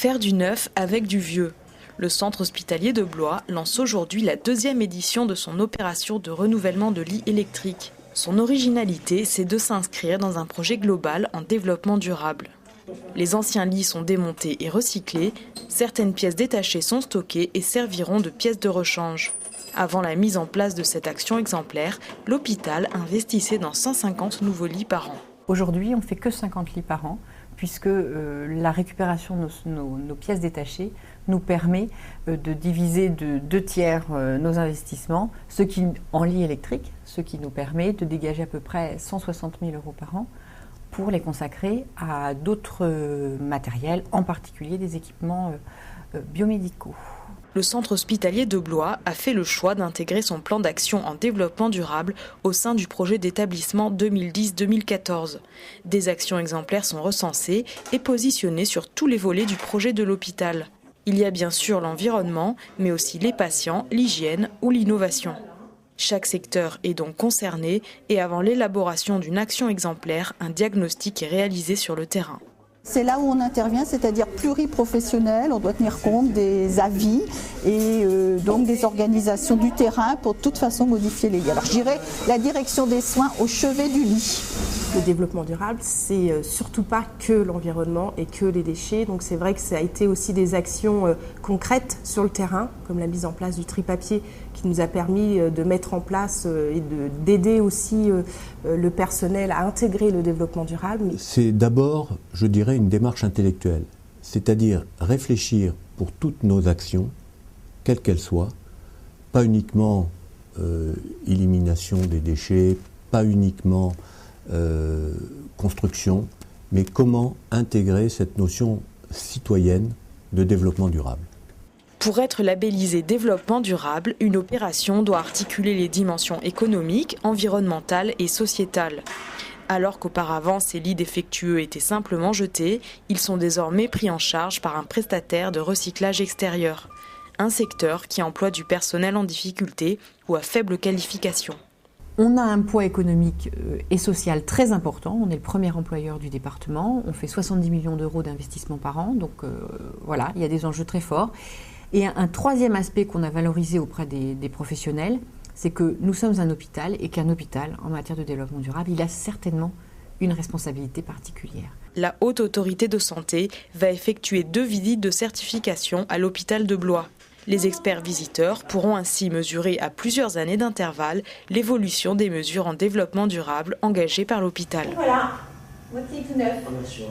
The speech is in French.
Faire du neuf avec du vieux. Le centre hospitalier de Blois lance aujourd'hui la 2e édition de son opération de renouvellement de lits électriques. Son originalité, c'est de s'inscrire dans un projet global en développement durable. Les anciens lits sont démontés et recyclés, certaines pièces détachées sont stockées et serviront de pièces de rechange. Avant la mise en place de cette action exemplaire, l'hôpital investissait dans 150 nouveaux lits par an. Aujourd'hui, on ne fait que 50 lits par an, puisque la récupération de nos pièces détachées nous permet de diviser de 2/3 nos investissements, en lits électriques, ce qui nous permet de dégager à peu près 160 000 € par an pour les consacrer à d'autres matériels, en particulier des équipements biomédicaux. Le centre hospitalier de Blois a fait le choix d'intégrer son plan d'action en développement durable au sein du projet d'établissement 2010-2014. Des actions exemplaires sont recensées et positionnées sur tous les volets du projet de l'hôpital. Il y a bien sûr l'environnement, mais aussi les patients, l'hygiène ou l'innovation. Chaque secteur est donc concerné et avant l'élaboration d'une action exemplaire, un diagnostic est réalisé sur le terrain. C'est là où on intervient, c'est-à-dire pluriprofessionnel, on doit tenir compte des avis et donc des organisations du terrain pour de toute façon modifier les lits. Alors je dirais la direction des soins au chevet du lit. Le développement durable, c'est surtout pas que l'environnement et que les déchets. Donc c'est vrai que ça a été aussi des actions concrètes sur le terrain, comme la mise en place du tri-papier qui nous a permis de mettre en place et d'aider aussi le personnel à intégrer le développement durable. C'est d'abord, je dirais, une démarche intellectuelle, c'est-à-dire réfléchir pour toutes nos actions, quelles qu'elles soient, pas uniquement élimination des déchets, pas uniquement construction, mais comment intégrer cette notion citoyenne de développement durable. Pour être labellisé développement durable, une opération doit articuler les dimensions économiques, environnementales et sociétales. Alors qu'auparavant, ces lits défectueux étaient simplement jetés, ils sont désormais pris en charge par un prestataire de recyclage extérieur. Un secteur qui emploie du personnel en difficulté ou à faible qualification. On a un poids économique et social très important. On est le premier employeur du département. On fait 70 millions € d'investissement par an. Donc voilà, il y a des enjeux très forts. Et un troisième aspect qu'on a valorisé auprès des professionnels, c'est que nous sommes un hôpital et qu'un hôpital, en matière de développement durable, il a certainement une responsabilité particulière. La Haute Autorité de Santé va effectuer 2 visites de certification à l'hôpital de Blois. Les experts visiteurs pourront ainsi mesurer à plusieurs années d'intervalle l'évolution des mesures en développement durable engagées par l'hôpital. Voilà, votre lit tout neuf. Merci.